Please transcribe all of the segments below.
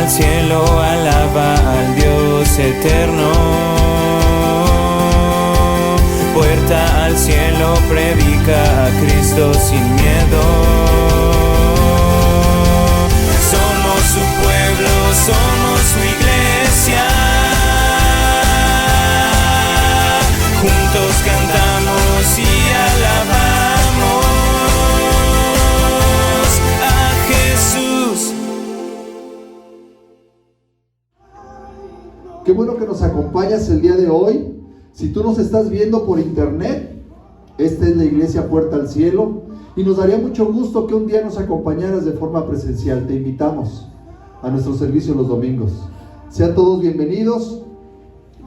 al cielo, alaba al Dios eterno. Puerta al cielo, predica a Cristo sin miedo. Somos su pueblo, somos su iglesia. Juntos cantamos y alabamos a Jesús. Qué bueno que nos acompañas el día de hoy. Si tú nos estás viendo por internet, esta es la iglesia Puerta al Cielo y nos daría mucho gusto que un día nos acompañaras de forma presencial. Te invitamos a nuestro servicio los domingos. Sean todos bienvenidos.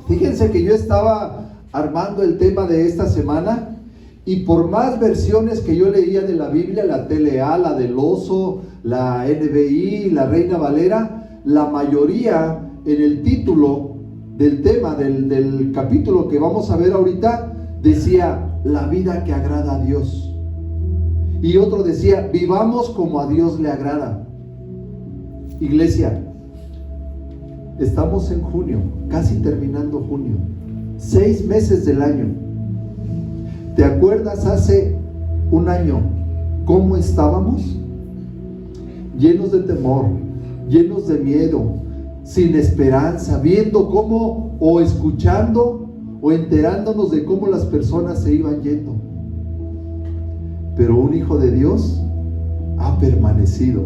Fíjense que yo estaba armando el tema de esta semana y por más versiones que yo leía de la Biblia, la TLA, la del Oso, la NBI, la Reina Valera, la mayoría en el título del tema, del capítulo que vamos a ver ahorita, decía la vida que agrada a Dios. Y otro decía, vivamos como a Dios le agrada. Iglesia, estamos en junio, casi terminando junio, 6 meses del año. ¿Te acuerdas hace un año cómo estábamos? Llenos de temor, llenos de miedo, sin esperanza, viendo cómo, o escuchando, o enterándonos de cómo las personas se iban yendo. Pero un hijo de Dios ha permanecido.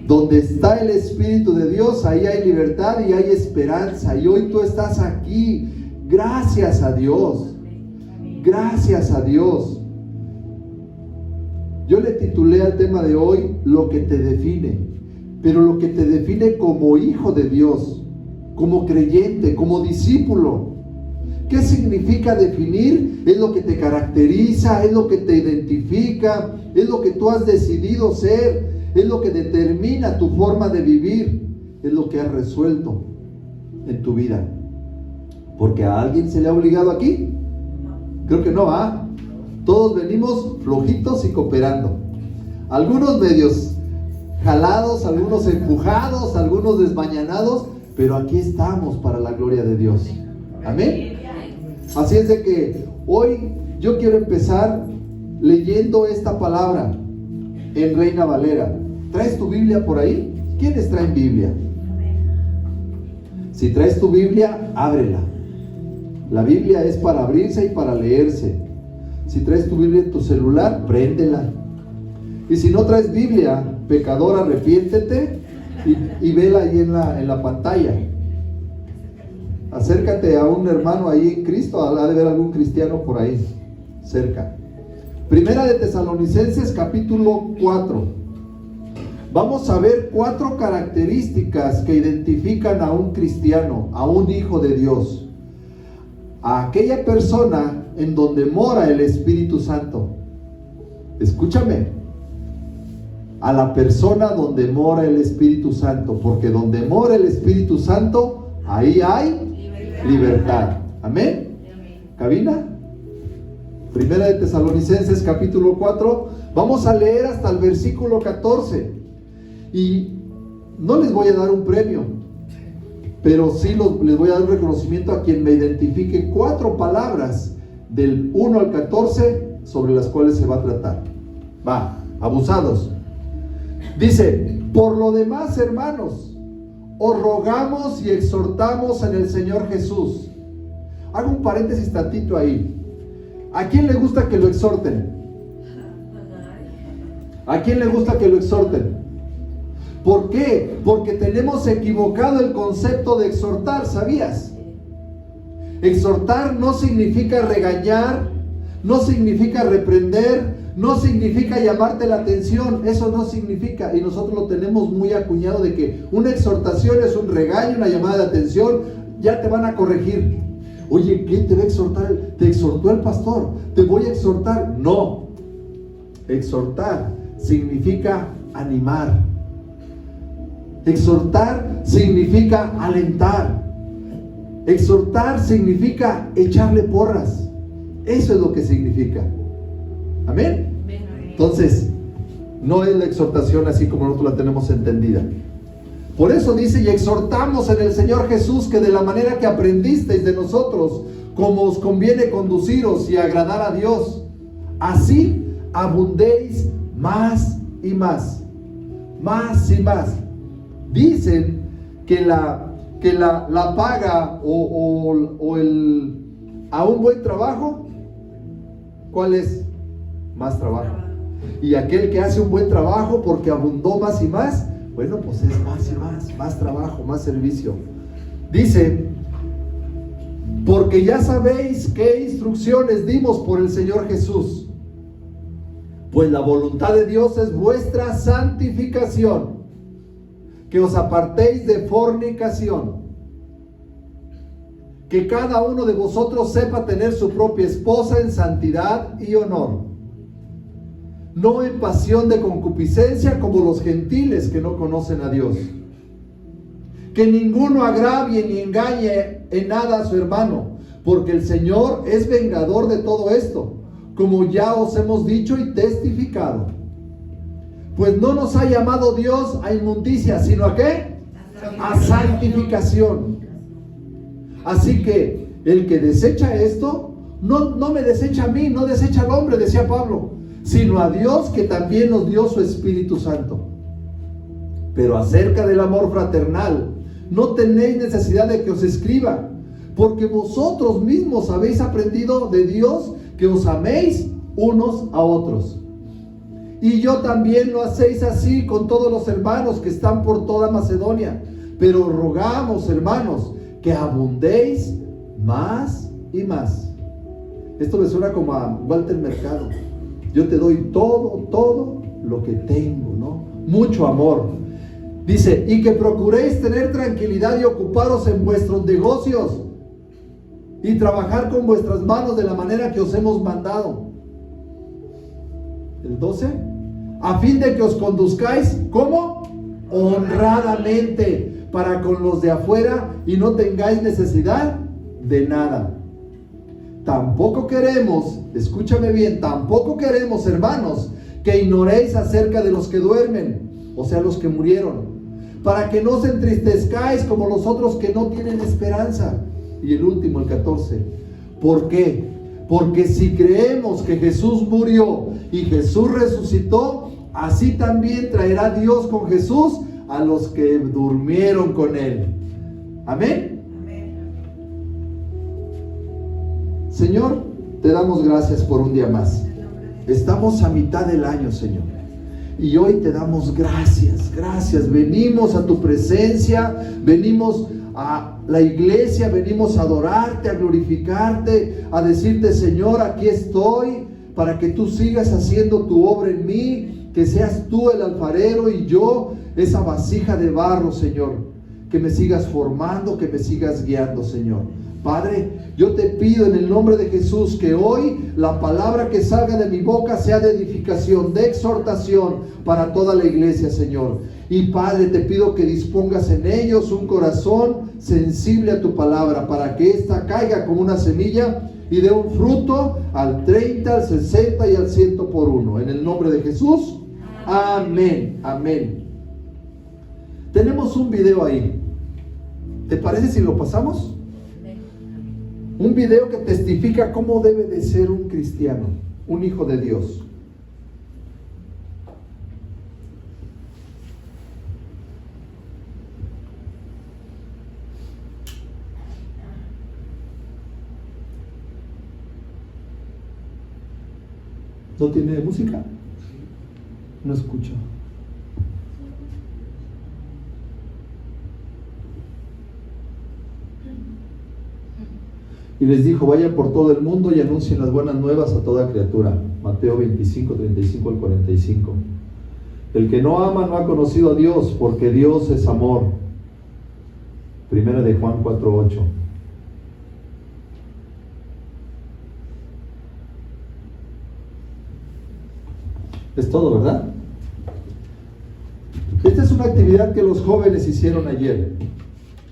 Donde está el Espíritu de Dios, ahí hay libertad y hay esperanza. Y hoy tú estás aquí. Gracias a Dios. Gracias a Dios. Yo le titulé al tema de hoy, lo que te define. Pero lo que te define como hijo de Dios, como creyente, como discípulo. ¿Qué significa definir? Es lo que te caracteriza, es lo que te identifica, es lo que tú has decidido ser, es lo que determina tu forma de vivir, es lo que has resuelto en tu vida. ¿Porque a alguien se le ha obligado aquí? Creo que no, ¿ah? Todos venimos flojitos y cooperando. Algunos medios jalados, algunos empujados, algunos desmañanados, pero aquí estamos para la gloria de Dios. Amén. Así es de que hoy yo quiero empezar leyendo esta palabra en Reina Valera. ¿Traes tu Biblia por ahí? ¿Quiénes traen Biblia? Si traes tu Biblia, ábrela. La Biblia es para abrirse y para leerse. Si traes tu Biblia en tu celular, préndela. Y si no traes Biblia, pecador, arrepiéntete y vela ahí en la pantalla. Acércate a un hermano ahí en Cristo, ha de ver algún cristiano por ahí cerca. Primera de Tesalonicenses capítulo 4. Vamos a ver 4 características que identifican a un cristiano, a un hijo de Dios, a aquella persona en donde mora el Espíritu Santo. Escúchame. A la persona donde mora el Espíritu Santo, porque donde mora el Espíritu Santo, ahí hay libertad. Amén. ¿Cabina? Primera de Tesalonicenses capítulo 4. Vamos a leer hasta el versículo 14. Y no les voy a dar un premio, pero sí les voy a dar un reconocimiento a quien me identifique 4 palabras del 1 al 14 sobre las cuales se va a tratar. Va, abusados. Dice, por lo demás, hermanos, os rogamos y exhortamos en el Señor Jesús. Hago un paréntesis tantito ahí. ¿A quién le gusta que lo exhorten? ¿A quién le gusta que lo exhorten? ¿Por qué? Porque tenemos equivocado el concepto de exhortar, ¿sabías? Exhortar no significa regañar, no significa reprender, no significa llamarte la atención. Eso no significa, y nosotros lo tenemos muy acuñado de que una exhortación es un regaño, una llamada de atención, ya te van a corregir. Oye, ¿quién te va a exhortar? ¿Te exhortó el pastor? ¿Te voy a exhortar? No. Exhortar significa animar. Exhortar significa alentar. Exhortar significa echarle porras. Eso es lo que significa. Amén. Entonces, no es la exhortación así como nosotros la tenemos entendida. Por eso dice, y exhortamos en el Señor Jesús que de la manera que aprendisteis de nosotros, como os conviene conduciros y agradar a Dios, así abundéis más y más, más y más. Dicen que la paga a un buen trabajo, ¿cuál es? Más trabajo. Y aquel que hace un buen trabajo porque abundó más y más, bueno, pues es más y más trabajo, más servicio. Dice, porque ya sabéis qué instrucciones dimos por el Señor Jesús, pues la voluntad de Dios es vuestra santificación, que os apartéis de fornicación, que cada uno de vosotros sepa tener su propia esposa en santidad y honor, no en pasión de concupiscencia como los gentiles que no conocen a Dios. Que ninguno agravie ni engañe en nada a su hermano, porque el Señor es vengador de todo esto, como ya os hemos dicho y testificado. Pues no nos ha llamado Dios a inmundicia, sino ¿a qué? A santificación. Así que el que desecha esto, no me desecha a mí, no desecha al hombre, decía Pablo, sino a Dios, que también nos dio su Espíritu Santo. Pero acerca del amor fraternal, no tenéis necesidad de que os escriba, porque vosotros mismos habéis aprendido de Dios que os améis unos a otros. Y yo también lo hacéis así con todos los hermanos que están por toda Macedonia. Pero rogamos, hermanos, que abundéis más y más. Esto me suena como a Walter Mercado. Yo te doy todo lo que tengo, ¿no? Mucho amor. Dice, y que procuréis tener tranquilidad y ocuparos en vuestros negocios y trabajar con vuestras manos de la manera que os hemos mandado. El 12, a fin de que os conduzcáis, ¿cómo? Honradamente para con los de afuera y no tengáis necesidad de nada. Tampoco queremos, escúchame bien, tampoco queremos, hermanos, que ignoréis acerca de los que duermen, o sea, los que murieron, para que no os entristezcáis como los otros que no tienen esperanza. Y el último, el 14. ¿Por qué? Porque si creemos que Jesús murió y Jesús resucitó, así también traerá Dios con Jesús a los que durmieron con Él. Amén. Señor, te damos gracias por un día más. Estamos a mitad del año, Señor. Y hoy te damos gracias, gracias. Venimos a tu presencia, venimos a la iglesia, venimos a adorarte, a glorificarte, a decirte, Señor, aquí estoy para que tú sigas haciendo tu obra en mí, que seas tú el alfarero y yo esa vasija de barro, Señor. Que me sigas formando, que me sigas guiando, Señor. Padre, yo te pido en el nombre de Jesús que hoy la palabra que salga de mi boca sea de edificación, de exhortación para toda la iglesia, Señor. Y Padre, te pido que dispongas en ellos un corazón sensible a tu palabra para que ésta caiga como una semilla y dé un fruto al 30, al 60 y al 100 por uno. En el nombre de Jesús, amén, amén. Tenemos un video ahí. ¿Te parece si lo pasamos? Un video que testifica cómo debe de ser un cristiano, un hijo de Dios. ¿No tiene música? No escucho. Y les dijo, vayan por todo el mundo y anuncien las buenas nuevas a toda criatura. Mateo 25, 35 al 45. El que no ama no ha conocido a Dios, porque Dios es amor. Primera de Juan 4, 8. Es todo, ¿verdad? Esta es una actividad que los jóvenes hicieron ayer.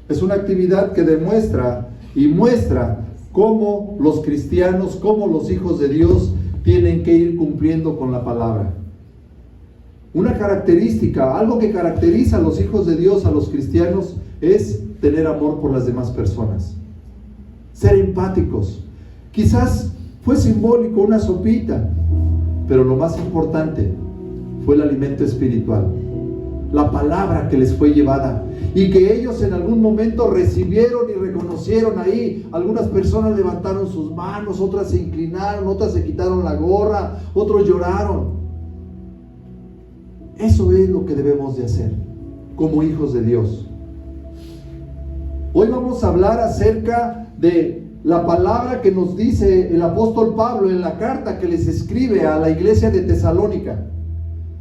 Es una actividad que demuestra y muestra cómo los cristianos, cómo los hijos de Dios tienen que ir cumpliendo con la palabra. Una característica, algo que caracteriza a los hijos de Dios, a los cristianos, es tener amor por las demás personas. Ser empáticos. Quizás fue simbólico una sopita, pero lo más importante fue el alimento espiritual, la palabra que les fue llevada, y que ellos en algún momento recibieron y reconocieron ahí. Algunas personas levantaron sus manos, otras se inclinaron, otras se quitaron la gorra, otros lloraron. Eso es lo que debemos de hacer como hijos de Dios. Hoy vamos a hablar acerca de la palabra que nos dice el apóstol Pablo en la carta que les escribe a la iglesia de Tesalónica.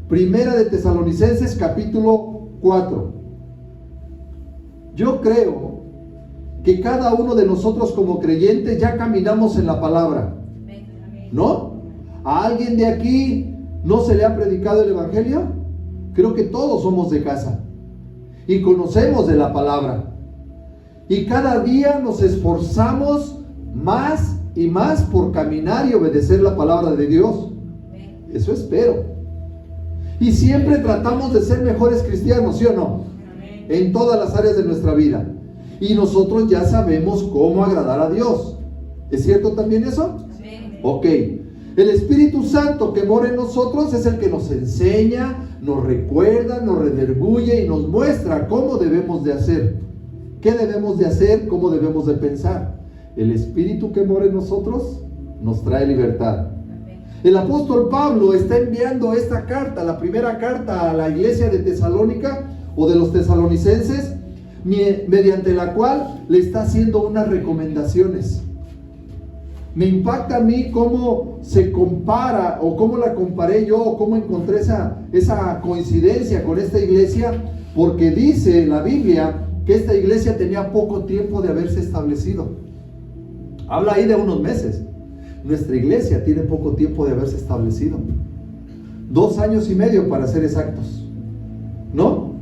Primera de Tesalonicenses capítulo 4. Yo creo que cada uno de nosotros como creyentes ya caminamos en la palabra, ¿no? ¿A alguien de aquí no se le ha predicado el evangelio? Creo que todos somos de casa y conocemos de la palabra, y cada día nos esforzamos más y más por caminar y obedecer la palabra de Dios. Eso espero. Y siempre tratamos de ser mejores cristianos, ¿sí o no? En todas las áreas de nuestra vida. Y nosotros ya sabemos cómo agradar a Dios. ¿Es cierto también eso? Ok. El Espíritu Santo que mora en nosotros es el que nos enseña, nos recuerda, nos redarguye y nos muestra cómo debemos de hacer. ¿Qué debemos de hacer? ¿Cómo debemos de pensar? El Espíritu que mora en nosotros nos trae libertad. El apóstol Pablo está enviando esta carta, la primera carta a la iglesia de Tesalónica o de los tesalonicenses, mediante la cual le está haciendo unas recomendaciones. Me impacta a mí cómo se compara, o cómo la comparé yo, o cómo encontré esa coincidencia con esta iglesia, porque dice la Biblia que esta iglesia tenía poco tiempo de haberse establecido. Habla ahí de unos meses. Nuestra iglesia tiene poco tiempo de haberse establecido. 2 años y medio para ser exactos, ¿no?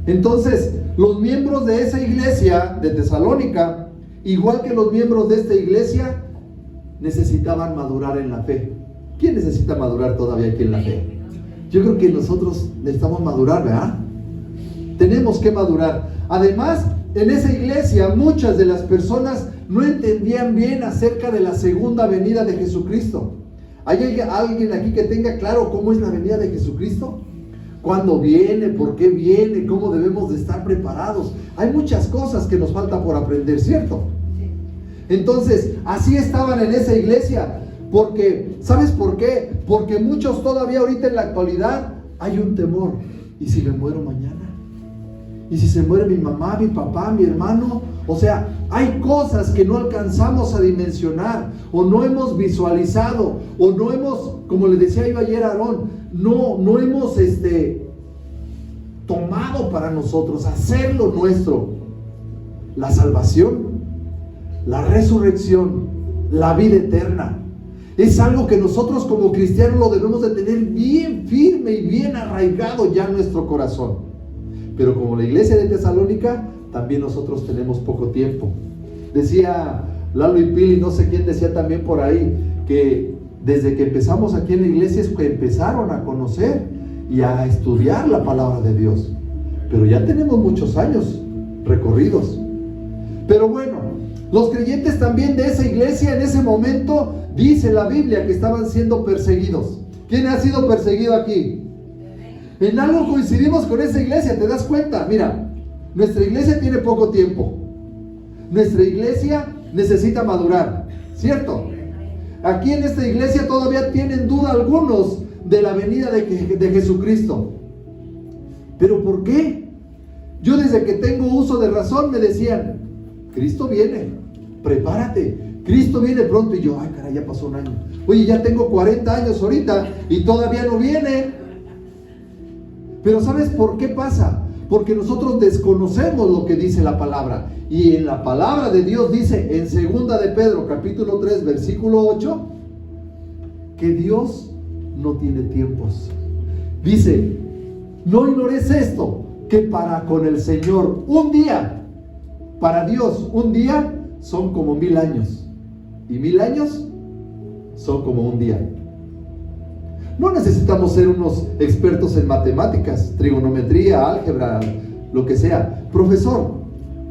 Entonces, los miembros de esa iglesia de Tesalónica, igual que los miembros de esta iglesia, necesitaban madurar en la fe. ¿Quién necesita madurar todavía aquí en la fe? Yo creo que nosotros necesitamos madurar, ¿verdad? Tenemos que madurar. Además, en esa iglesia muchas de las personas no entendían bien acerca de la segunda venida de Jesucristo. ¿Hay alguien aquí que tenga claro cómo es la venida de Jesucristo? ¿Cuándo viene? ¿Por qué viene? ¿Cómo debemos de estar preparados? Hay muchas cosas que nos falta por aprender, ¿cierto? Entonces, así estaban en esa iglesia. Porque, ¿sabes por qué? Porque muchos todavía ahorita en la actualidad hay un temor. ¿Y si me muero mañana? ¿Y si se muere mi mamá, mi papá, mi hermano? O sea, hay cosas que no alcanzamos a dimensionar, o no hemos visualizado, o no hemos, como le decía yo ayer a Aarón, no hemos tomado para nosotros, hacerlo nuestro. La salvación, la resurrección, la vida eterna. Es algo que nosotros como cristianos lo debemos de tener bien firme y bien arraigado ya en nuestro corazón. Pero como la iglesia de Tesalónica, también nosotros tenemos poco tiempo. Decía Lalo y Pili, no sé quién decía también por ahí, que desde que empezamos aquí en la iglesia es que empezaron a conocer y a estudiar la palabra de Dios. Pero ya tenemos muchos años recorridos. Pero bueno, los creyentes también de esa iglesia en ese momento, dice la Biblia que estaban siendo perseguidos. ¿Quién ha sido perseguido aquí? En algo coincidimos con esa iglesia, ¿te das cuenta? Mira, nuestra iglesia tiene poco tiempo. Nuestra iglesia necesita madurar, ¿cierto? Aquí en esta iglesia todavía tienen duda algunos de la venida de Jesucristo. ¿Pero por qué? Yo desde que tengo uso de razón me decían, Cristo viene, prepárate, Cristo viene pronto. Y yo, ay caray, ya pasó un año. Oye, ya tengo 40 años ahorita y todavía no viene. Pero ¿sabes por qué pasa? Porque nosotros desconocemos lo que dice la palabra. Y en la palabra de Dios dice en 2 de Pedro capítulo 3 versículo 8 que Dios no tiene tiempos. Dice, no ignores esto, que para con el Señor un día, para Dios un día son como 1000 años, y 1000 años son como un día. No necesitamos ser unos expertos en matemáticas, trigonometría, álgebra, lo que sea. Profesor,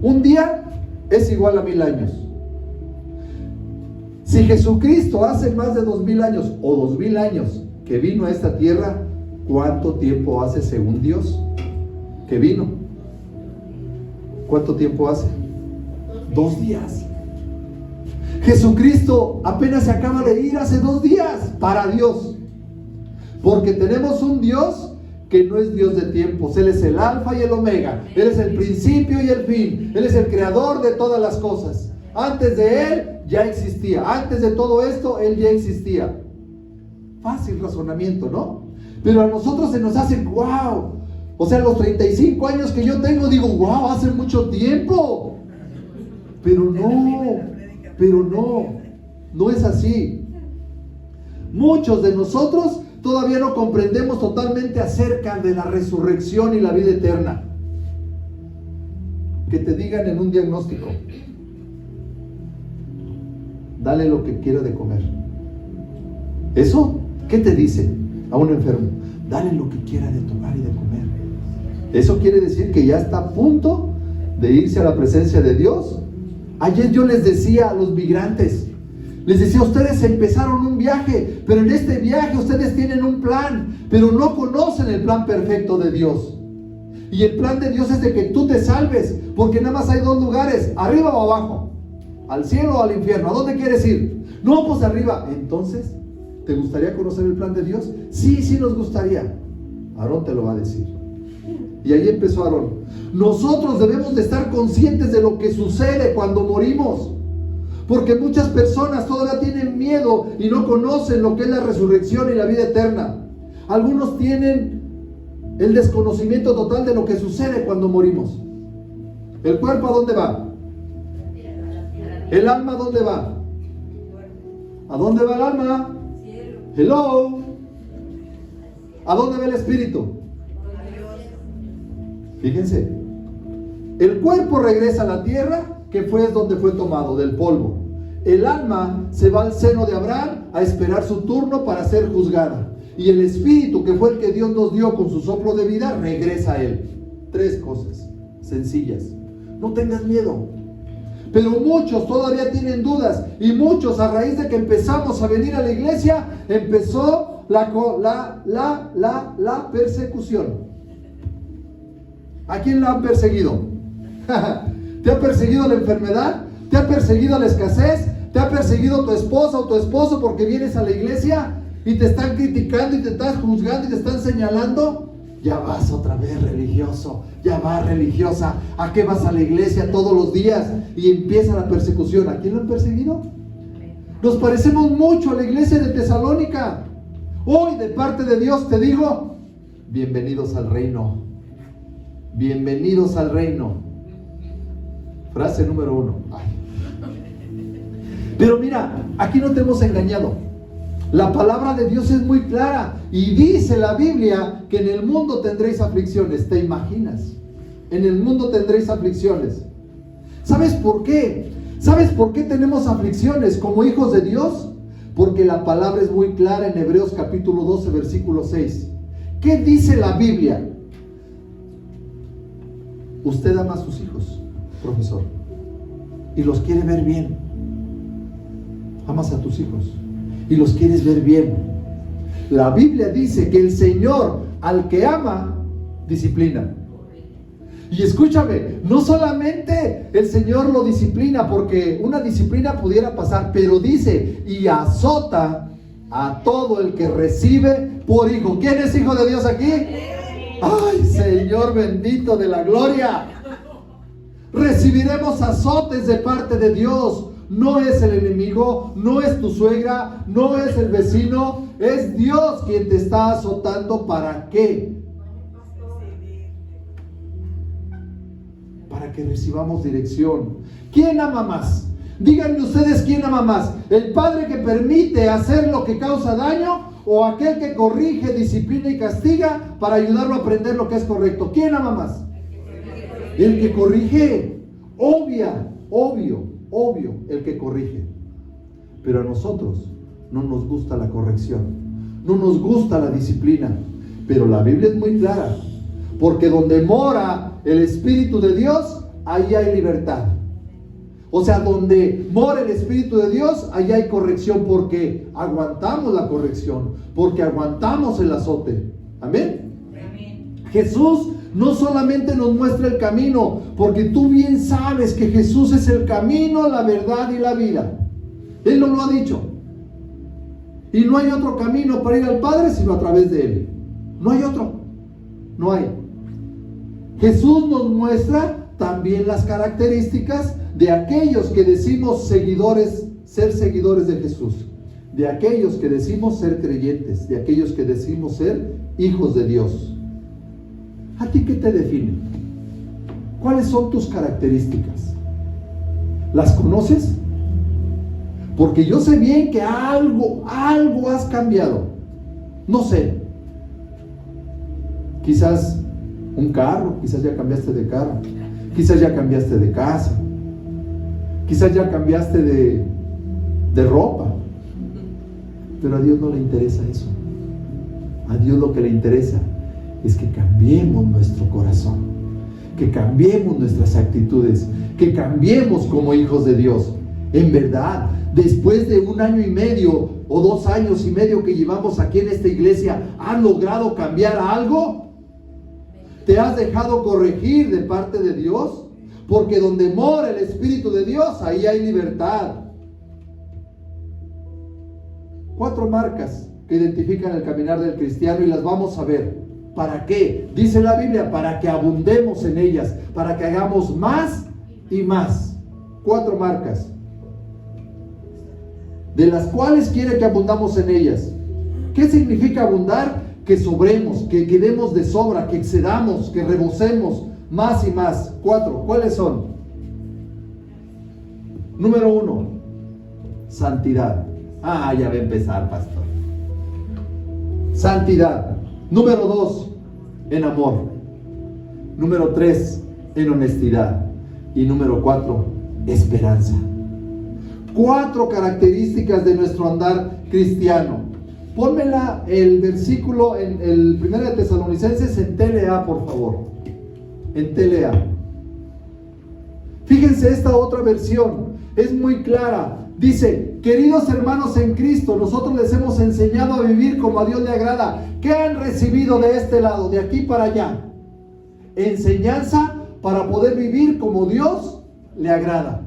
un día es igual a 1000 años. Si Jesucristo hace más de 2000 años o 2000 años que vino a esta tierra, ¿cuánto tiempo hace según Dios que vino? ¿Cuánto tiempo hace? 2 días. Jesucristo apenas se acaba de ir hace 2 días para Dios. Porque tenemos un Dios que no es Dios de tiempos. Él es el alfa y el omega. Él es el principio y el fin. Él es el creador de todas las cosas. Antes de Él ya existía. Antes de todo esto, Él ya existía. Fácil razonamiento, ¿no? Pero a nosotros se nos hace wow. O sea, los 35 años que yo tengo, digo, wow, hace mucho tiempo. Pero no es así. Muchos de nosotros todavía no comprendemos totalmente acerca de la resurrección y la vida eterna. Que te digan en un diagnóstico: dale lo que quiera de comer. ¿Eso qué te dice a un enfermo? Dale lo que quiera de tomar y de comer. Eso quiere decir que ya está a punto de irse a la presencia de Dios. Ayer yo les decía a los migrantes, les decía, ustedes empezaron un viaje, pero en este viaje ustedes tienen un plan, pero no conocen el plan perfecto de Dios. Y el plan de Dios es de que tú te salves, porque nada más hay 2 lugares, arriba o abajo, al cielo o al infierno. ¿A dónde quieres ir? No, pues arriba. Entonces, ¿te gustaría conocer el plan de Dios? Sí, sí nos gustaría. Aarón te lo va a decir. Y ahí empezó Aarón. Nosotros debemos de estar conscientes de lo que sucede cuando morimos. Porque muchas personas todavía tienen miedo y no conocen lo que es la resurrección y la vida eterna. Algunos tienen el desconocimiento total de lo que sucede cuando morimos. ¿El cuerpo a dónde va? ¿El alma a dónde va? ¿A dónde va el alma? Hello. ¿A dónde va el espíritu? Fíjense, el cuerpo regresa a la tierra, que fue donde fue tomado, del polvo. El alma se va al seno de Abraham a esperar su turno para ser juzgada. Y el espíritu, que fue el que Dios nos dio con su soplo de vida, regresa a Él. 3 cosas sencillas. No tengas miedo. Pero muchos todavía tienen dudas. Y muchos, a raíz de que empezamos a venir a la iglesia, empezó la persecución. ¿A quién la han perseguido? ¿Te ha perseguido la enfermedad? ¿Te ha perseguido la escasez? ¿Te ha perseguido tu esposa o tu esposo porque vienes a la iglesia y te están criticando y te están juzgando y te están señalando? Ya vas otra vez religioso, ya vas religiosa. ¿A qué vas a la iglesia todos los días? Y empieza la persecución. ¿A quién lo han perseguido? Nos parecemos mucho a la iglesia de Tesalónica. Hoy, de parte de Dios, te digo, bienvenidos al reino. Bienvenidos al reino. Frase número 1. Pero mira, aquí no te hemos engañado. La palabra de Dios es muy clara y dice la Biblia que en el mundo tendréis aflicciones. ¿Te imaginas? En el mundo tendréis aflicciones. ¿Sabes por qué? ¿Sabes por qué tenemos aflicciones como hijos de Dios? Porque la palabra es muy clara en Hebreos capítulo 12, versículo 6. ¿Qué dice la Biblia? Usted ama a sus hijos, profesor, y los quiere ver bien. Amas a tus hijos y los quieres ver bien. La Biblia dice que el Señor al que ama, disciplina. Y escúchame, no solamente el Señor lo disciplina, porque una disciplina pudiera pasar, pero dice, y azota a todo el que recibe por hijo. ¿Quién es hijo de Dios aquí? ¡Ay, Señor bendito de la gloria! Recibiremos azotes de parte de Dios. No es el enemigo, no es tu suegra, no es el vecino, es Dios quien te está azotando. ¿Para qué? Para que recibamos dirección. ¿Quién ama más? Díganme ustedes, ¿quién ama más? ¿El padre que permite hacer lo que causa daño o aquel que corrige, disciplina y castiga para ayudarlo a aprender lo que es correcto? ¿Quién ama más? El que corrige. Obvio, el que corrige. Pero a nosotros no nos gusta la corrección. no nos gusta la disciplina, pero la Biblia es muy clara, porque donde mora el Espíritu de Dios, ahí hay libertad. O sea, donde mora el Espíritu de Dios, ahí hay corrección, porque aguantamos la corrección, porque aguantamos el azote. Amén. Jesús no solamente nos muestra el camino, porque tú bien sabes que Jesús es el camino, la verdad y la vida. Él nos lo ha dicho. Y no hay otro camino para ir al Padre sino a través de Él. No hay otro. No hay. Jesús nos muestra también las características de aquellos que decimos ser seguidores de Jesús, de aquellos que decimos ser creyentes, de aquellos que decimos ser hijos de Dios. ¿A ti qué te define? ¿Cuáles son tus características? ¿Las conoces? Porque yo sé bien que algo has cambiado. No sé. Quizás un carro, quizás ya cambiaste de carro, quizás ya cambiaste de casa, quizás ya cambiaste de ropa. Pero a Dios no le interesa eso. A Dios lo que le interesa es que cambiemos nuestro corazón, que cambiemos nuestras actitudes, que cambiemos como hijos de Dios. En verdad, después de 1 año y medio o 2 años y medio que llevamos aquí en esta iglesia, ¿has logrado cambiar algo? ¿Te has dejado corregir de parte de Dios? Porque donde mora el Espíritu de Dios, ahí hay libertad. 4 marcas que identifican el caminar del cristiano y las vamos a ver. ¿Para qué? Dice la Biblia, para que abundemos en ellas, para que hagamos más y más. 4 marcas, de las cuales quiere que abundamos en ellas. ¿Qué significa abundar? Que sobremos, que quedemos de sobra, que excedamos, que rebosemos más y más. 4, ¿cuáles son? Número 1, santidad. Ya va a empezar, pastor. Santidad. Número 2, en amor. Número 3, en honestidad. Y número 4, esperanza. 4 características de nuestro andar cristiano. Pónmela el versículo en el 1 de Tesalonicenses en TLA, por favor. En TLA. Fíjense esta otra versión. Es muy clara. Dice: queridos hermanos en Cristo, nosotros les hemos enseñado a vivir como a Dios le agrada. ¿Qué han recibido de este lado, de aquí para allá? Enseñanza para poder vivir como Dios le agrada.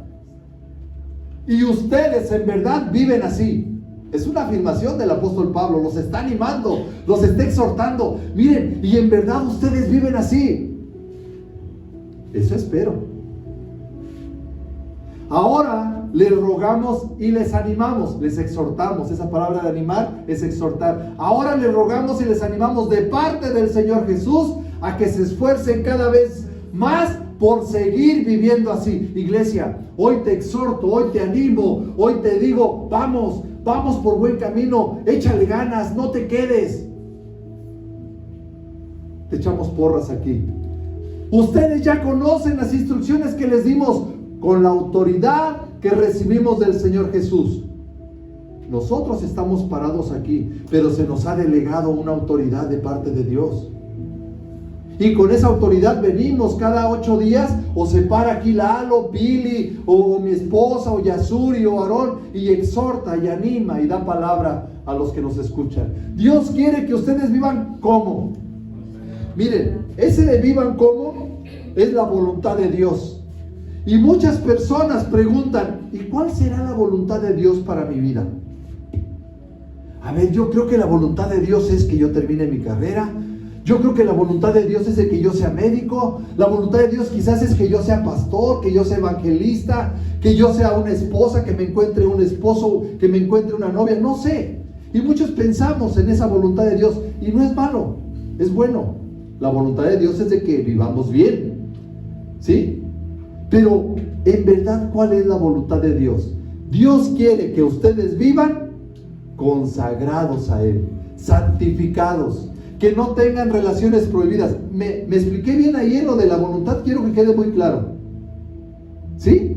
Y ustedes en verdad viven así. Es una afirmación del apóstol Pablo. Los está animando, los está exhortando. Miren, y en verdad ustedes viven así. Eso espero. Ahora les rogamos y les animamos, les exhortamos. Esa palabra de animar es exhortar. Ahora les rogamos y les animamos de parte del Señor Jesús a que se esfuercen cada vez más por seguir viviendo así. Iglesia, hoy te exhorto, hoy te animo, hoy te digo, vamos por buen camino, échale ganas, no te quedes. Te echamos porras aquí. Ustedes ya conocen las instrucciones que les dimos con la autoridad que recibimos del Señor Jesús. Nosotros estamos parados aquí, pero se nos ha delegado una autoridad de parte de Dios. Y con esa autoridad venimos cada 8 días, o se para aquí Lalo, Pili, o mi esposa, o Yasuri, o Aarón, y exhorta y anima y da palabra a los que nos escuchan. Dios quiere que ustedes vivan como. Miren, ese de vivan como es la voluntad de Dios. Y muchas personas preguntan, ¿y cuál será la voluntad de Dios para mi vida? A ver, yo creo que la voluntad de Dios es que yo termine mi carrera. Yo creo que la voluntad de Dios es de que yo sea médico. La voluntad de Dios quizás es que yo sea pastor, que yo sea evangelista, que yo sea una esposa, que me encuentre un esposo, que me encuentre una novia, no sé. Y muchos pensamos en esa voluntad de Dios y no es malo, es bueno. La voluntad de Dios es de que vivamos bien, ¿sí? Pero en verdad, ¿cuál es la voluntad de Dios? Dios quiere que ustedes vivan consagrados a Él, santificados, que no tengan relaciones prohibidas. ¿Me expliqué bien ahí en lo de la voluntad? Quiero que quede muy claro. ¿Sí?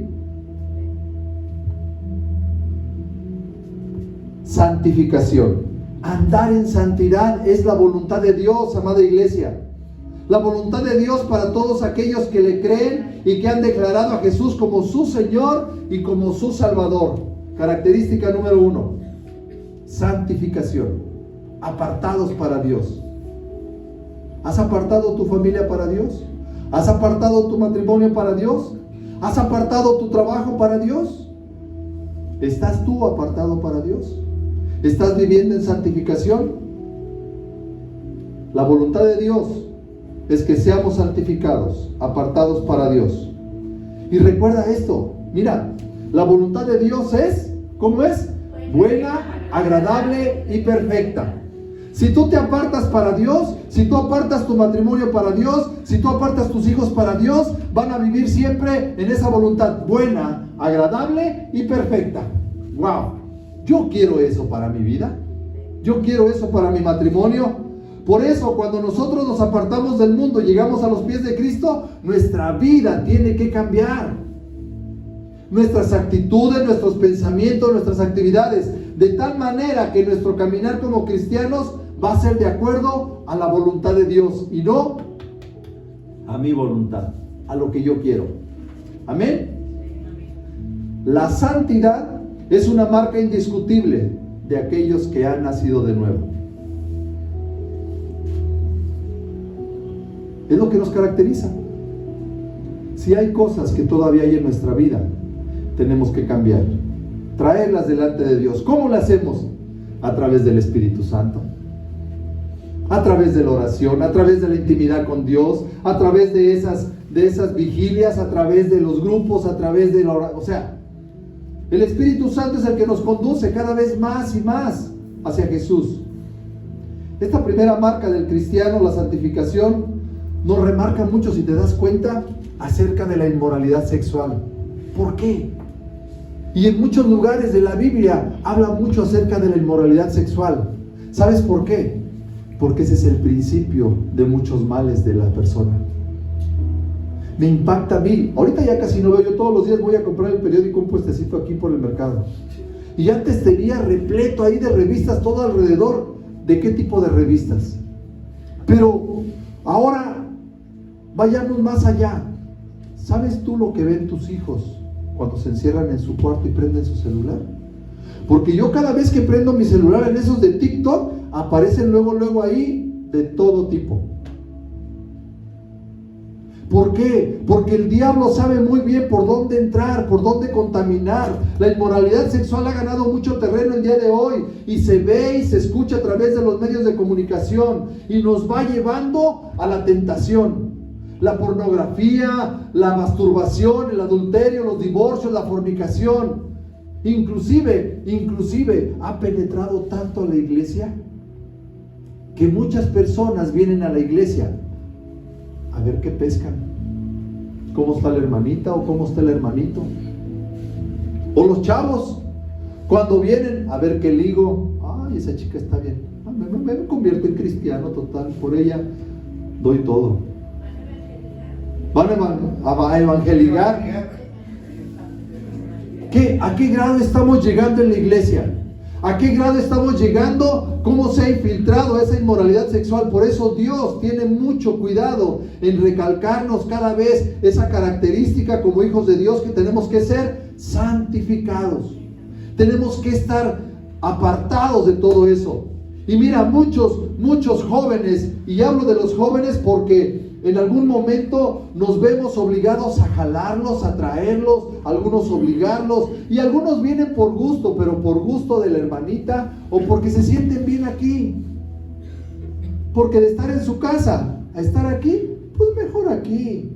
Santificación. Andar en santidad es la voluntad de Dios, amada iglesia. La voluntad de Dios para todos aquellos que le creen y que han declarado a Jesús como su Señor y como su Salvador. Característica número 1, santificación, apartados para Dios. ¿Has apartado tu familia para Dios? ¿Has apartado tu matrimonio para Dios? ¿Has apartado tu trabajo para Dios? ¿Estás tú apartado para Dios? ¿Estás viviendo en santificación? La voluntad de Dios es que seamos santificados, apartados para Dios. Y recuerda esto, mira, la voluntad de Dios es, ¿cómo es? Buena, agradable y perfecta. Si tú te apartas para Dios, si tú apartas tu matrimonio para Dios, si tú apartas tus hijos para Dios, van a vivir siempre en esa voluntad buena, agradable y perfecta. ¡Wow! Yo quiero eso para mi vida. Yo quiero eso para mi matrimonio. Por eso, cuando nosotros nos apartamos del mundo y llegamos a los pies de Cristo, nuestra vida tiene que cambiar. Nuestras actitudes, nuestros pensamientos, nuestras actividades, de tal manera que nuestro caminar como cristianos va a ser de acuerdo a la voluntad de Dios y no a mi voluntad, a lo que yo quiero. Amén. La santidad es una marca indiscutible de aquellos que han nacido de nuevo. Es lo que nos caracteriza. Si hay cosas que todavía hay en nuestra vida, tenemos que cambiar, traerlas delante de Dios. ¿Cómo lo hacemos? A través del Espíritu Santo, a través de la oración, a través de la intimidad con Dios, a través de esas vigilias, a través de los grupos, a través de la oración. O sea, el Espíritu Santo es el que nos conduce cada vez más y más hacia Jesús. Esta primera marca del cristiano, la santificación, nos remarca mucho, si te das cuenta, acerca de la inmoralidad sexual. ¿Por qué? Y en muchos lugares de la Biblia habla mucho acerca de la inmoralidad sexual. ¿Sabes por qué? Porque ese es el principio de muchos males de la persona. Me impacta a mí. Ahorita ya casi no veo, yo todos los días voy a comprar el periódico, un puestecito aquí por el mercado. Y antes tenía repleto ahí de revistas todo alrededor. ¿De qué tipo de revistas? Pero ahora vayamos más allá. ¿Sabes tú lo que ven tus hijos cuando se encierran en su cuarto y prenden su celular? Porque yo cada vez que prendo mi celular en esos de TikTok, aparecen luego ahí de todo tipo. ¿Por qué? Porque el diablo sabe muy bien por dónde entrar, por dónde contaminar. La inmoralidad sexual ha ganado mucho terreno el día de hoy y se ve y se escucha a través de los medios de comunicación y nos va llevando a la tentación. La pornografía, la masturbación, el adulterio, los divorcios, la fornicación. Inclusive ha penetrado tanto a la iglesia que muchas personas vienen a la iglesia a ver qué pescan, cómo está la hermanita o cómo está el hermanito. O los chavos, cuando vienen a ver qué ligo, ay, esa chica está bien, me convierto en cristiano total, por ella doy todo. Van a evangelizar. ¿A qué grado estamos llegando en la iglesia? ¿A qué grado estamos llegando? ¿Cómo se ha infiltrado esa inmoralidad sexual? Por eso Dios tiene mucho cuidado en recalcarnos cada vez esa característica como hijos de Dios, que tenemos que ser santificados. Tenemos que estar apartados de todo eso. Y mira, muchos jóvenes, y hablo de los jóvenes porque en algún momento nos vemos obligados a jalarlos, a traerlos, algunos obligarlos, y algunos vienen por gusto, pero por gusto de la hermanita o porque se sienten bien aquí. Porque de estar en su casa a estar aquí, pues mejor aquí.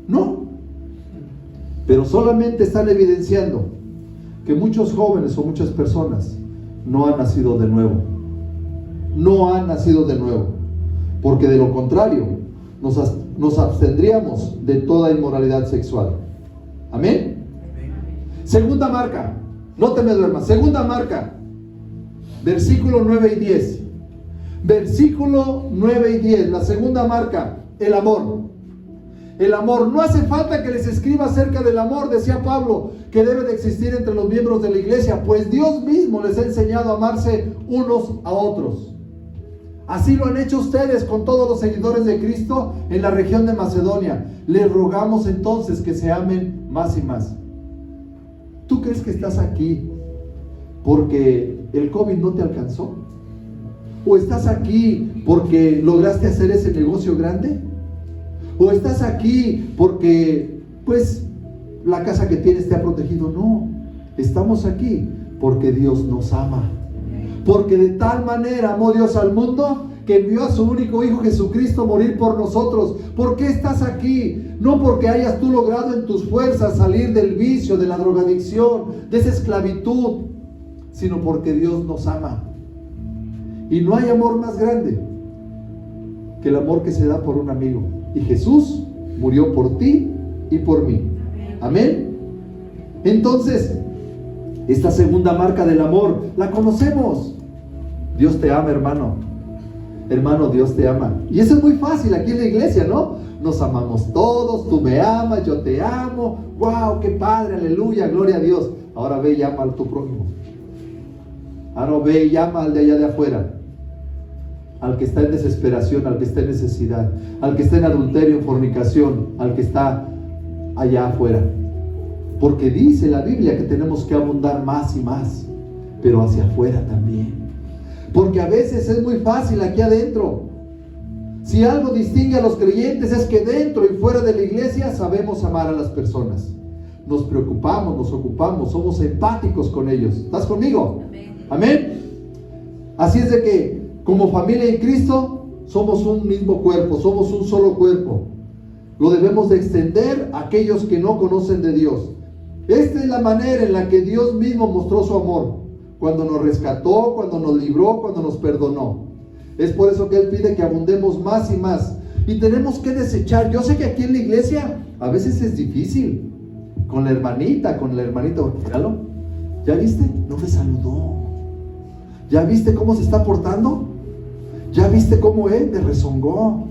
No. Pero solamente están evidenciando que muchos jóvenes o muchas personas no han nacido de nuevo. No han nacido de nuevo. Porque de lo contrario, nos abstendríamos de toda inmoralidad sexual. ¿Amén? Segunda marca, no te me duermas. Segunda marca, versículo 9 y 10. Versículo 9 y 10, la segunda marca, el amor. El amor. No hace falta que les escriba acerca del amor, decía Pablo, que debe de existir entre los miembros de la iglesia, pues Dios mismo les ha enseñado a amarse unos a otros. Así lo han hecho ustedes con todos los seguidores de Cristo en la región de Macedonia. Les rogamos entonces que se amen más y más. ¿Tú crees que estás aquí porque el COVID no te alcanzó? ¿O estás aquí porque lograste hacer ese negocio grande? ¿O estás aquí porque, pues, la casa que tienes te ha protegido? No, estamos aquí porque Dios nos ama. Porque de tal manera amó Dios al mundo que envió a su único Hijo Jesucristo a morir por nosotros. ¿Por qué estás aquí? No porque hayas tú logrado en tus fuerzas salir del vicio, de la drogadicción, de esa esclavitud, sino porque Dios nos ama. Y no hay amor más grande que el amor que se da por un amigo. Y Jesús murió por ti y por mí. Amén. Entonces, esta segunda marca del amor la conocemos. Dios te ama, hermano. Hermano, Dios te ama. Y eso es muy fácil aquí en la iglesia, ¿no? Nos amamos todos, tú me amas, yo te amo. ¡Wow! ¡Qué padre! ¡Aleluya! ¡Gloria a Dios! Ahora ve y llama a tu prójimo. Ahora ve y llama al de allá de afuera. Al que está en desesperación, al que está en necesidad, al que está en adulterio, en fornicación, al que está allá afuera. Porque dice la Biblia que tenemos que abundar más y más, pero hacia afuera también. Porque a veces es muy fácil aquí adentro. Si algo distingue a los creyentes es que dentro y fuera de la iglesia sabemos amar a las personas. Nos preocupamos, nos ocupamos, somos empáticos con ellos. ¿Estás conmigo? Amén. Así es de que como familia en Cristo somos un mismo cuerpo, somos un solo cuerpo. Lo debemos de extender a aquellos que no conocen de Dios. Esta es la manera en la que Dios mismo mostró su amor, cuando nos rescató, cuando nos libró, cuando nos perdonó. Es por eso que Él pide que abundemos más y más. Y tenemos que desechar. Yo sé que aquí en la iglesia a veces es difícil. Con la hermanita, míralo. ¿Ya viste? No me saludó. ¿Ya viste cómo se está portando? ¿Ya viste cómo él me rezongó?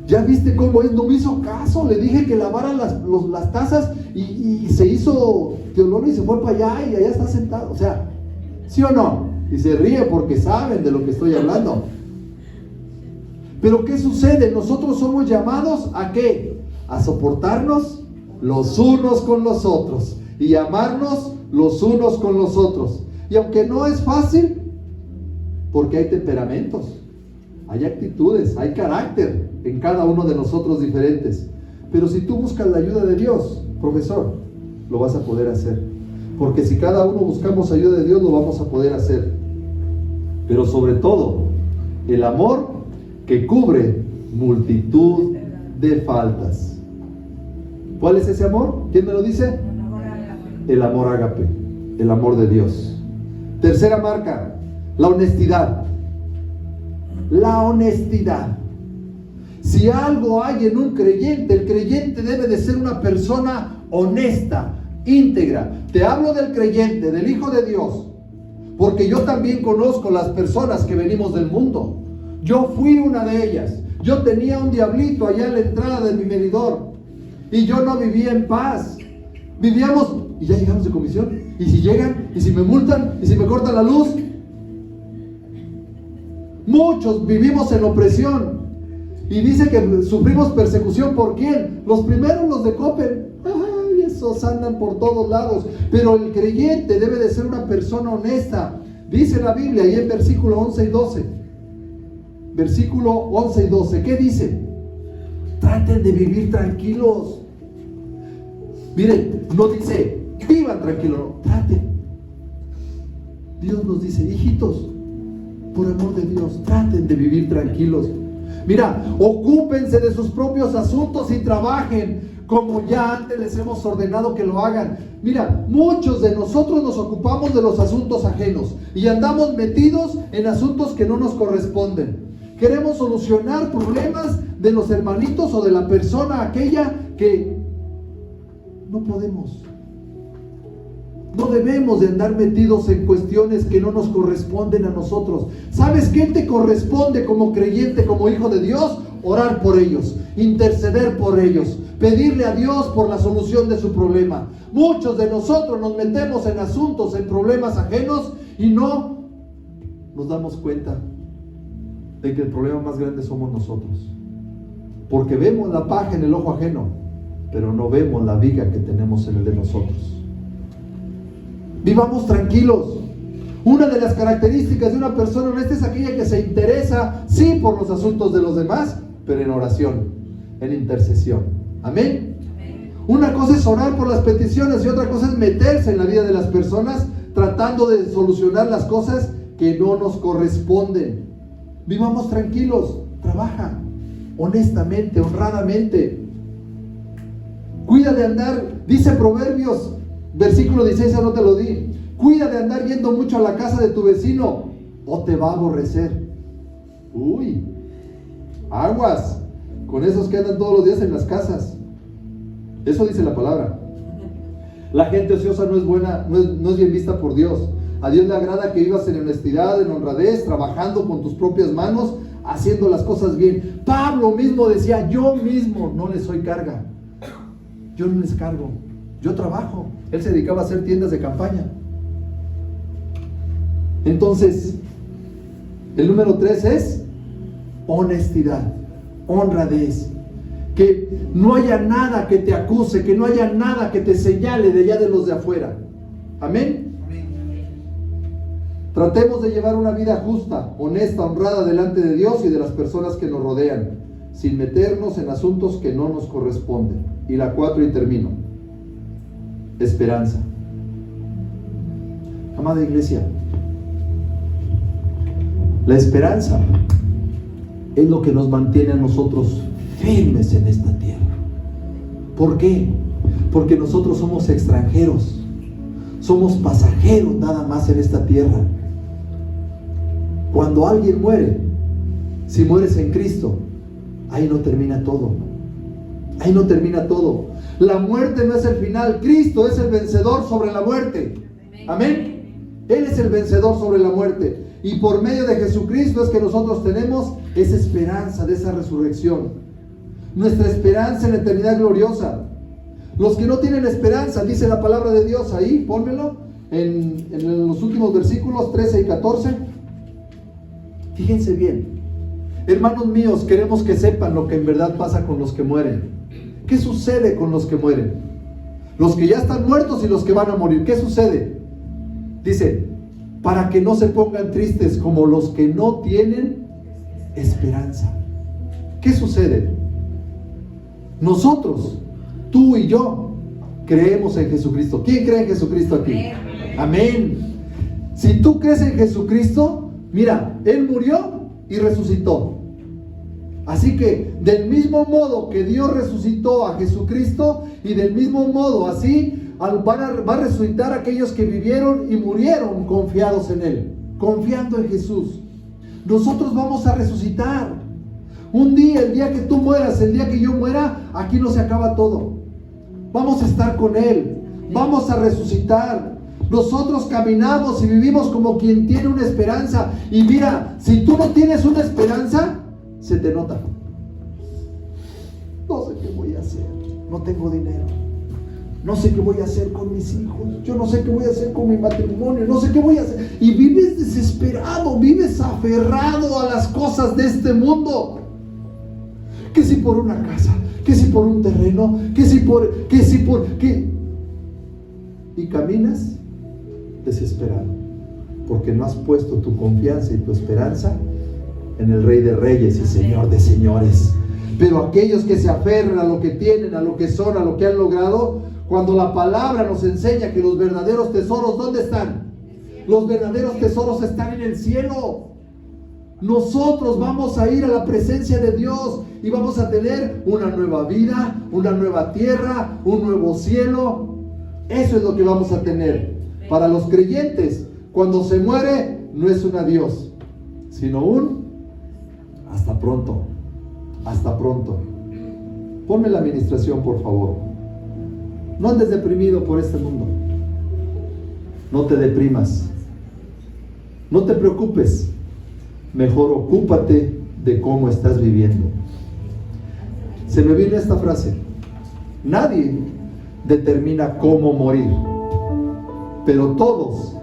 ¿Ya viste cómo él no me hizo caso? Le dije que lavara las tazas y se hizo teológico y se fue para allá y allá está sentado. O sea, ¿sí o no? Y se ríe porque saben de lo que estoy hablando. Pero ¿qué sucede? Nosotros somos llamados ¿a qué? A soportarnos los unos con los otros y amarnos los unos con los otros. Y aunque no es fácil, porque hay temperamentos, hay actitudes, hay carácter en cada uno de nosotros diferentes. Pero si tú buscas la ayuda de Dios, profesor, lo vas a poder hacer. Porque si cada uno buscamos ayuda de Dios, lo vamos a poder hacer. Pero sobre todo, el amor que cubre multitud de faltas. ¿Cuál es ese amor? ¿Quién me lo dice? El amor ágape, el amor de Dios. Tercera marca, la honestidad. La honestidad. Si algo hay en un creyente, el creyente debe de ser una persona honesta, íntegra. Te hablo del creyente, del Hijo de Dios, porque yo también conozco las personas que venimos del mundo. Yo fui una de ellas. Yo tenía un diablito allá en la entrada de mi medidor y yo no vivía en paz. Vivíamos, y ya llegamos de comisión, y si llegan, y si me multan, y si me cortan la luz. Muchos vivimos en opresión. Y dice que sufrimos persecución. ¿Por quién? Los primeros, los de Coppel. Ay, esos andan por todos lados. Pero el creyente debe de ser una persona honesta. Dice la Biblia ahí en versículo 11 y 12. Versículo 11 y 12. ¿Qué dice? Traten de vivir tranquilos. Miren, no dice vivan tranquilos, no, traten. Dios nos dice, hijitos, por amor de Dios, traten de vivir tranquilos. Mira, ocúpense de sus propios asuntos y trabajen como ya antes les hemos ordenado que lo hagan. Mira, muchos de nosotros nos ocupamos de los asuntos ajenos y andamos metidos en asuntos que no nos corresponden. Queremos solucionar problemas de los hermanitos o de la persona aquella que no podemos. No debemos de andar metidos en cuestiones que no nos corresponden a nosotros. ¿Sabes qué te corresponde como creyente, como hijo de Dios? Orar por ellos, interceder por ellos, pedirle a Dios por la solución de su problema. Muchos de nosotros nos metemos en asuntos, en problemas ajenos y no nos damos cuenta de que el problema más grande somos nosotros. Porque vemos la paja en el ojo ajeno, pero no vemos la viga que tenemos en el de nosotros. Vivamos tranquilos. Una de las características de una persona honesta es aquella que se interesa, sí, por los asuntos de los demás, pero en oración, en intercesión. Amén. Una cosa es orar por las peticiones y otra cosa es meterse en la vida de las personas tratando de solucionar las cosas que no nos corresponden. Vivamos tranquilos, trabaja honestamente, honradamente. Cuida de andar, dice Proverbios, versículo 16, no te lo di. Cuida de andar yendo mucho a la casa de tu vecino o te va a aborrecer. Uy, aguas con esos que andan todos los días en las casas. Eso dice la palabra. La gente ociosa no es buena, no es bien vista por Dios. A Dios le agrada que vivas en honestidad, en honradez, trabajando con tus propias manos, haciendo las cosas bien. Pablo mismo decía, yo mismo no les soy carga. Yo no les cargo, yo trabajo. Él se dedicaba a hacer tiendas de campaña. Entonces, el número 3 es honestidad, honradez. Que no haya nada que te acuse, que no haya nada que te señale de allá de los de afuera. Amén. Tratemos de llevar una vida justa, honesta, honrada delante de Dios y de las personas que nos rodean, sin meternos en asuntos que no nos corresponden. Y la 4 y termino. Esperanza. Amada iglesia, la esperanza es lo que nos mantiene a nosotros firmes en esta tierra. ¿Por qué? Porque nosotros somos extranjeros, somos pasajeros nada más en esta tierra. Cuando alguien muere, si mueres en Cristo, ahí no termina todo. Ahí no termina todo. La muerte no es el final. Cristo es el vencedor sobre la muerte. Amén. Él es el vencedor sobre la muerte. Y por medio de Jesucristo es que nosotros tenemos esa esperanza de esa resurrección. Nuestra esperanza en la eternidad gloriosa. Los que no tienen esperanza, dice la palabra de Dios ahí, pónmelo, en los últimos versículos 13 y 14. Fíjense bien. Hermanos míos, queremos que sepan lo que en verdad pasa con los que mueren. ¿Qué sucede con los que mueren? Los que ya están muertos y los que van a morir. ¿Qué sucede? Dice, para que no se pongan tristes como los que no tienen esperanza. ¿Qué sucede? Nosotros, tú y yo, creemos en Jesucristo. ¿Quién cree en Jesucristo aquí? Amén. Si tú crees en Jesucristo, mira, Él murió y resucitó. Así que del mismo modo que Dios resucitó a Jesucristo, y del mismo modo así va a resucitar a aquellos que vivieron y murieron confiados en Él, confiando en Jesús. Nosotros vamos a resucitar. Un día, el día que tú mueras, el día que yo muera, aquí no se acaba todo. Vamos a estar con Él, vamos a resucitar. Nosotros caminamos y vivimos como quien tiene una esperanza. Y mira, si tú no tienes una esperanza, se te nota. No sé qué voy a hacer, no tengo dinero, no sé qué voy a hacer con mis hijos, yo no sé qué voy a hacer con mi matrimonio, no sé qué voy a hacer. Y vives desesperado, vives aferrado a las cosas de este mundo. Que si por una casa, que si por un terreno, y caminas desesperado, porque no has puesto tu confianza y tu esperanza en el Rey de Reyes y Señor de Señores. Pero aquellos que se aferran a lo que tienen, a lo que son, a lo que han logrado, cuando la palabra nos enseña que los verdaderos tesoros, ¿dónde están? Los verdaderos tesoros están en el cielo. Nosotros vamos a ir a la presencia de Dios y vamos a tener una nueva vida, una nueva tierra, un nuevo cielo. Eso es lo que vamos a tener. Para los creyentes, cuando se muere, no es un adiós, sino un hasta pronto. Hasta pronto. Ponme la administración, por favor. No andes deprimido por este mundo. no te deprimas, no te preocupes, mejor ocúpate de cómo estás viviendo. Se me viene esta frase: nadie determina cómo morir, pero todos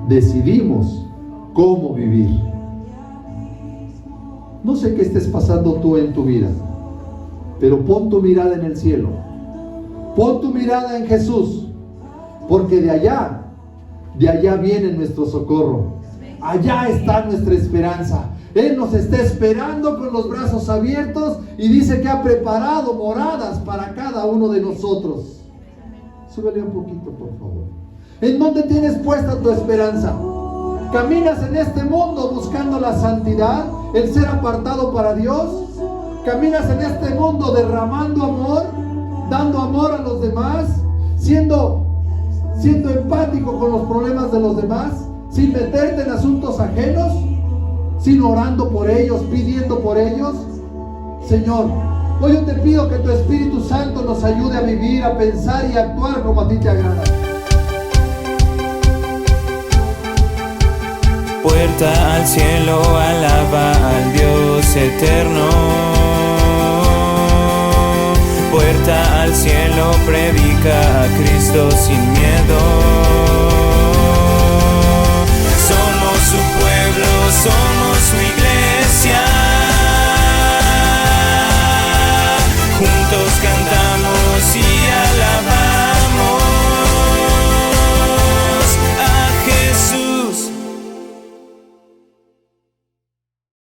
decidimos cómo vivir. No sé qué estés pasando tú en tu vida, pero pon tu mirada en el cielo, pon tu mirada en Jesús, porque de allá viene nuestro socorro, allá está nuestra esperanza. Él nos está esperando con los brazos abiertos y dice que ha preparado moradas para cada uno de nosotros. Súbele un poquito, por favor. ¿En dónde tienes puesta tu esperanza? ¿Caminas en este mundo buscando la santidad, el ser apartado para Dios? ¿Caminas en este mundo derramando amor, dando amor a los demás, siendo empático con los problemas de los demás, sin meterte en asuntos ajenos, sin orando por ellos, pidiendo por ellos? Señor, hoy yo te pido que tu Espíritu Santo nos ayude a vivir, a pensar y a actuar como a ti te agrada. Puerta al cielo, alaba al Dios eterno. Puerta al cielo, predica a Cristo sin miedo.